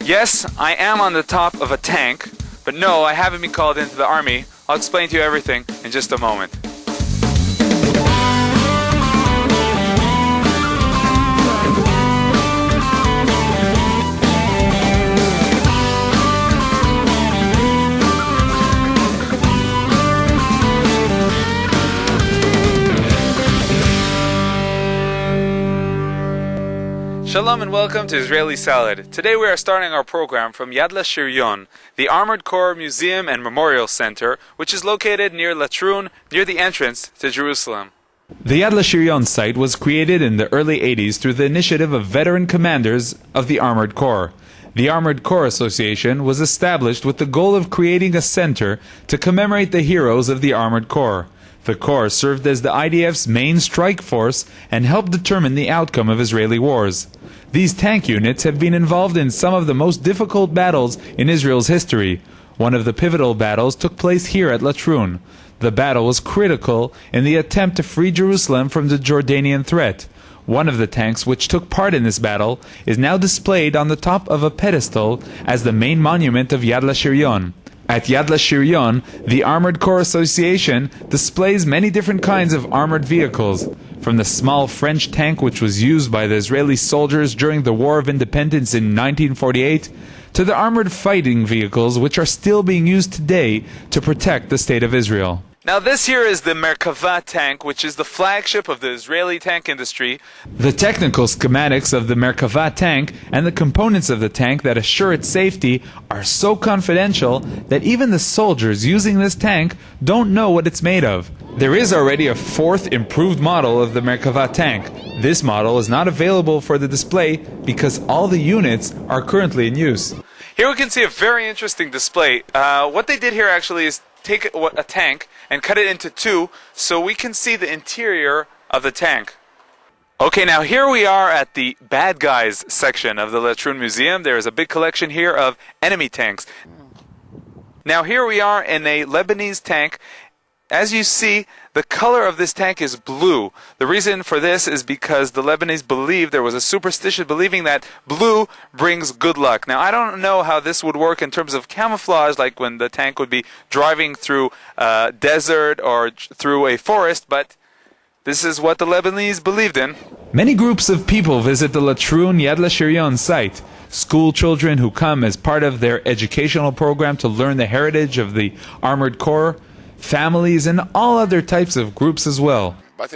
Yes, I am on the top of a tank, but no, I haven't been called into the army. I'll explain to you everything in just a moment. Shalom and welcome to Israeli Salad. Today we are starting our program from Yad LaShiryon, the Armored Corps Museum and Memorial Center, which is located near Latrun, near the entrance to Jerusalem. The Yad LaShiryon site was created in the early 80s through the initiative of veteran commanders of the Armored Corps. The Armored Corps Association was established with the goal of creating a center to commemorate the heroes of the Armored Corps. The Corps served as the IDF's main strike force and helped determine the outcome of Israeli wars. These tank units have been involved in some of the most difficult battles in Israel's history. One of the pivotal battles took place here at Latrun. The battle was critical in the attempt to free Jerusalem from the Jordanian threat. One of the tanks which took part in this battle is now displayed on the top of a pedestal as the main monument of Yad LaShiryon. At Yad LaShiryon, the Armored Corps Association displays many different kinds of armored vehicles, from the small French tank which was used by the Israeli soldiers during the War of Independence in 1948, to the armored fighting vehicles which are still being used today to protect the State of Israel. Now this here is the Merkava tank, which is the flagship of the Israeli tank industry. The technical schematics of the Merkava tank and the components of the tank that assure its safety are so confidential that even the soldiers using this tank don't know what it's made of. There is already a fourth improved model of the Merkava tank. This model is not available for the display because all the units are currently in use. Here we can see a very interesting display. What they did here actually is take a tank and cut it into two so we can see the interior of the tank. Okay, now here we are at the bad guys section of the Latrun Museum. There is a big collection here of enemy tanks. Now here we are in a Lebanese tank. As you see, the color of this tank is blue. The reason for this is because the Lebanese believed, there was a superstition believing that blue brings good luck. Now, I don't know how this would work in terms of camouflage, like when the tank would be driving through a desert or through a forest, but this is what the Lebanese believed in. Many groups of people visit the Latrun Yad LaShiryon site. School children who come as part of their educational program to learn the heritage of the Armored Corps, families, and all other types of groups as well. I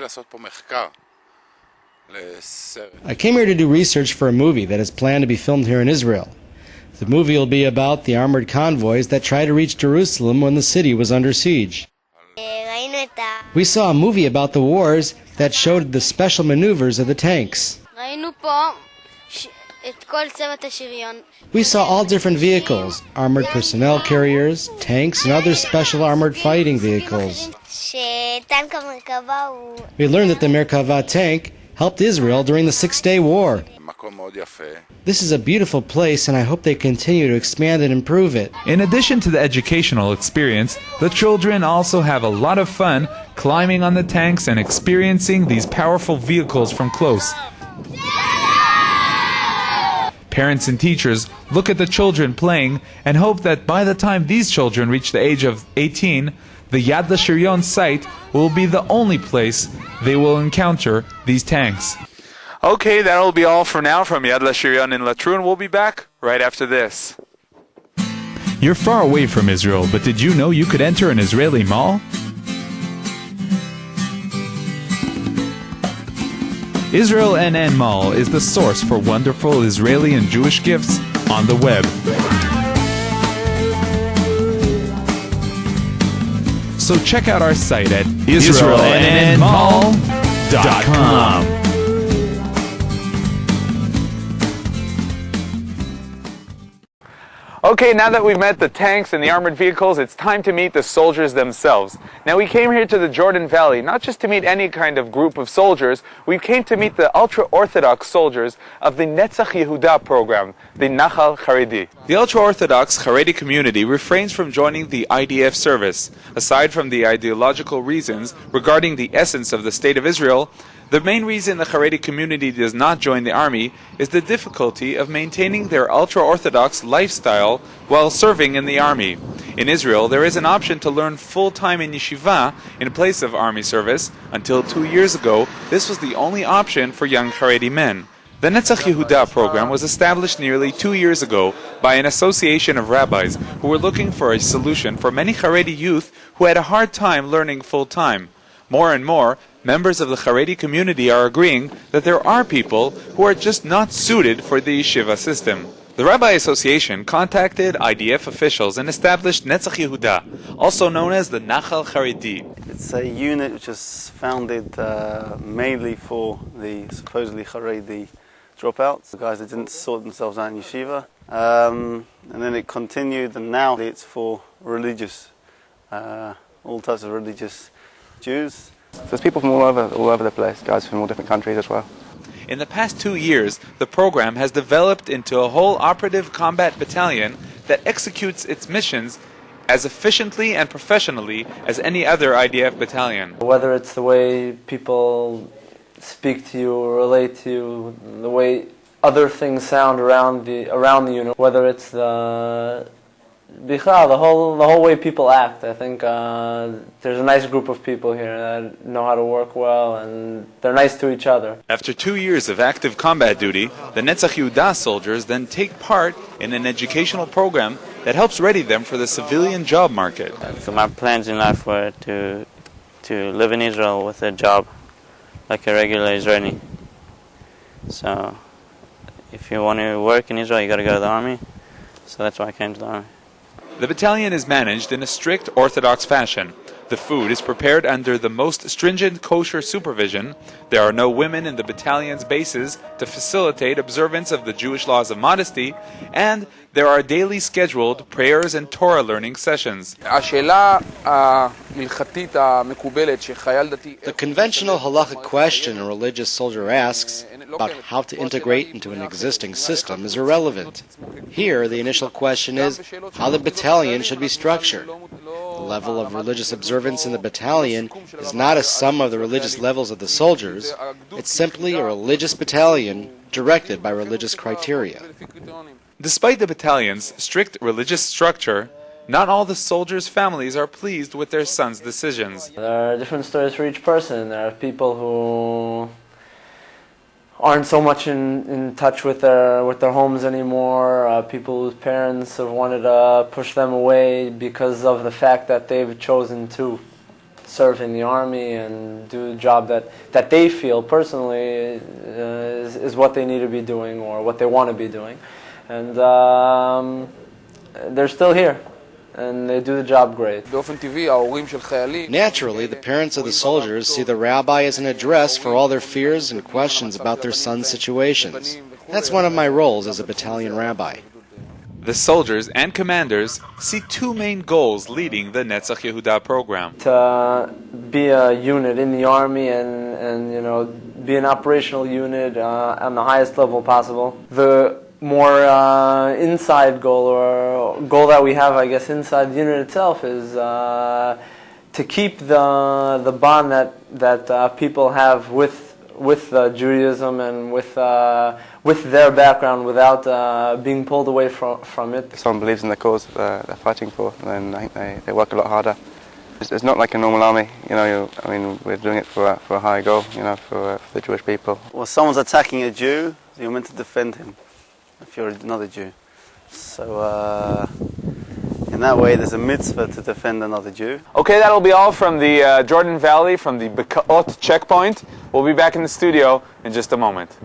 came here to do research for a movie that is planned to be filmed here in Israel. The movie will be about the armored convoys that tried to reach Jerusalem when the city was under siege. We saw a movie about the wars that showed the special maneuvers of the tanks. We saw all different vehicles, armored personnel carriers, tanks, and other special armored fighting vehicles. We learned that the Merkava tank helped Israel during the Six-Day War. This is a beautiful place, and I hope they continue to expand and improve it. In addition to the educational experience, the children also have a lot of fun climbing on the tanks and experiencing these powerful vehicles from close. Parents and teachers look at the children playing and hope that by the time these children reach the age of 18, the Yad LaShiryon site will be the only place they will encounter these tanks. Okay, that'll be all for now from Yad LaShiryon in Latrun. We'll be back right after this. You're far away from Israel, but did you know you could enter an Israeli mall? Israel NN Mall is the source for wonderful Israeli and Jewish gifts on the web. So check out our site at IsraelNNMall.com. Okay, now that we've met the tanks and the armored vehicles, it's time to meet the soldiers themselves. Now, we came here to the Jordan Valley, not just to meet any kind of group of soldiers, we came to meet the ultra-Orthodox soldiers of the Netzach Yehuda program, the Nachal Hareidi. The ultra-Orthodox Hareidi community refrains from joining the IDF service. Aside from the ideological reasons regarding the essence of the State of Israel, The main reason the Hareidi community does not join the army is the difficulty of maintaining their ultra-Orthodox lifestyle while serving in the army. In Israel, there is an option to learn full-time in yeshiva in place of army service. Until 2 years ago, this was the only option for young Hareidi men. The Netzach Yehuda program was established nearly 2 years ago by an association of rabbis who were looking for a solution for many Hareidi youth who had a hard time learning full-time. More and more, members of the Hareidi community are agreeing that there are people who are just not suited for the yeshiva system. The Rabbi Association contacted IDF officials and established Netzach Yehuda, also known as the Nachal Hareidi. It's a unit which was founded mainly for the supposedly Hareidi dropouts, the guys that didn't sort themselves out in yeshiva. And then it continued, and now it's for religious, all types of religious Jews. There's people from all over the place, guys from all different countries as well. In the past 2 years, the program has developed into a whole operative combat battalion that executes its missions as efficiently and professionally as any other IDF battalion. Whether it's the way people speak to you or relate to you, the way other things sound around the unit, whether it's the whole way people act. I think there's a nice group of people here that know how to work well, and they're nice to each other. After 2 years of active combat duty, the Netzach Yehuda soldiers then take part in an educational program that helps ready them for the civilian job market. So my plans in life were to live in Israel with a job like a regular Israeli. So if you want to work in Israel, you got to go to the army. So that's why I came to the army. The battalion is managed in a strict Orthodox fashion. The food is prepared under the most stringent kosher supervision. There are no women in the battalion's bases to facilitate observance of the Jewish laws of modesty, and there are daily scheduled prayers and Torah learning sessions. The conventional halachic question a religious soldier asks about how to integrate into an existing system is irrelevant. Here, the initial question is how the battalion should be structured. The level of religious observance in the battalion is not a sum of the religious levels of the soldiers. It's simply a religious battalion directed by religious criteria. Despite the battalion's strict religious structure, not all the soldiers' families are pleased with their sons' decisions. There are different stories for each person. There are people who aren't so much in touch with their homes anymore, people whose parents have wanted to push them away because of the fact that they've chosen to serve in the army and do a job that they feel personally is what they need to be doing or what they want to be doing. And they're still here, and they do the job great. Naturally, the parents of the soldiers see the rabbi as an address for all their fears and questions about their sons' situations. That's one of my roles as a battalion rabbi. The soldiers and commanders see two main goals leading the Netzach Yehuda program. To be a unit in the army and be an operational unit on the highest level possible. The more inside goal, or goal that we have, I guess, inside the unit itself is to keep the bond that people have with Judaism and with their background without being pulled away from it. If someone believes in the cause they're fighting for, then I think they work a lot harder. It's not like a normal army, we're doing it for a high goal, for the Jewish people. Well, someone's attacking a Jew, you're meant to defend him if you're another Jew. So in that way, there's a mitzvah to defend another Jew. Okay, that'll be all from the Jordan Valley, from the Bekaot checkpoint. We'll be back in the studio in just a moment.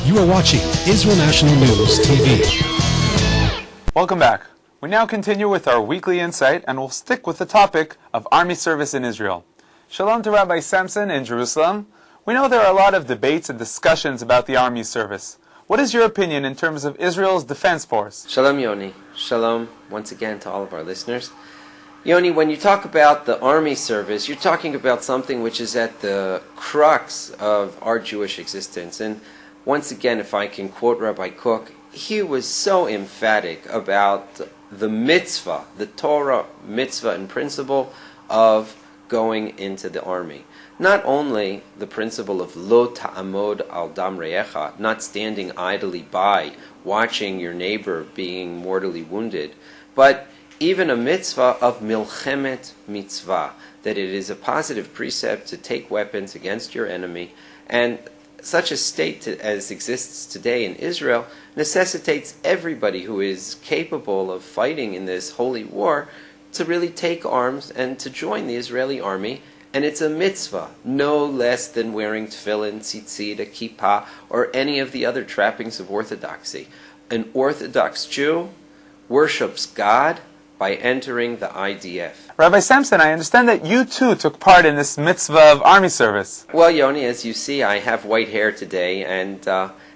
You are watching Israel National News TV. Welcome back. We now continue with our weekly insight, and we'll stick with the topic of army service in Israel. Shalom to Rabbi Samson in Jerusalem. We know there are a lot of debates and discussions about the army service. What is your opinion in terms of Israel's defense force? Shalom, Yoni. Shalom once again to all of our listeners. Yoni, when you talk about the army service, you're talking about something which is at the crux of our Jewish existence. And once again, if I can quote Rabbi Kook, he was so emphatic about the mitzvah, the Torah mitzvah and principle of going into the army. Not only the principle of lo ta'amod al dam re'echa, not standing idly by, watching your neighbor being mortally wounded, but even a mitzvah of milchemet mitzvah, that it is a positive precept to take weapons against your enemy, and such a state as exists today in Israel necessitates everybody who is capable of fighting in this holy war to really take arms and to join the Israeli army. And it's a mitzvah, no less than wearing tefillin, tzitzit, a kippah, or any of the other trappings of orthodoxy. An Orthodox Jew worships God by entering the IDF. Rabbi Samson, I understand that you too took part in this mitzvah of army service. Well, Yoni, as you see, I have white hair today, and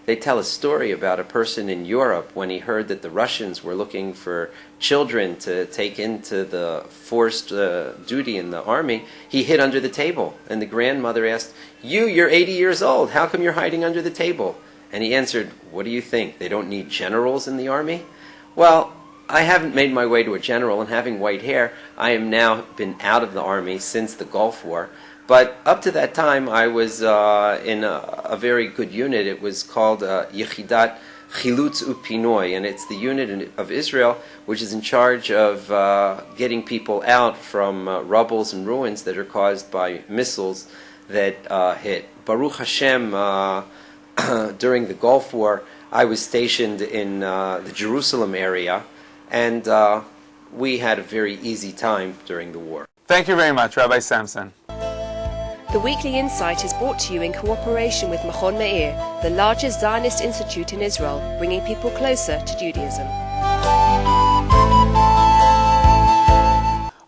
they tell a story about a person in Europe when he heard that the Russians were looking for children to take into the forced duty in the army. He hid under the table, and the grandmother asked, you're 80 years old, how come you're hiding under the table? And he answered, what do you think, they don't need generals in the army? Well, I haven't made my way to a general, and having white hair, I am now been out of the army since the Gulf War. But up to that time, I was in a very good unit. It was called Yechidat Chilutz Upinoy, and it's the unit of Israel which is in charge of getting people out from rubbles and ruins that are caused by missiles that hit. Baruch Hashem, during the Gulf War, I was stationed in the Jerusalem area, and we had a very easy time during the war. Thank you very much, Rabbi Samson. The Weekly Insight is brought to you in cooperation with Machon Meir, the largest Zionist institute in Israel, bringing people closer to Judaism.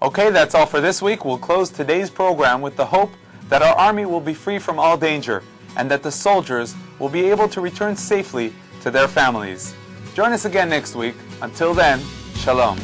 Okay, that's all for this week. We'll close today's program with the hope that our army will be free from all danger and that the soldiers will be able to return safely to their families. Join us again next week. Until then, Shalom.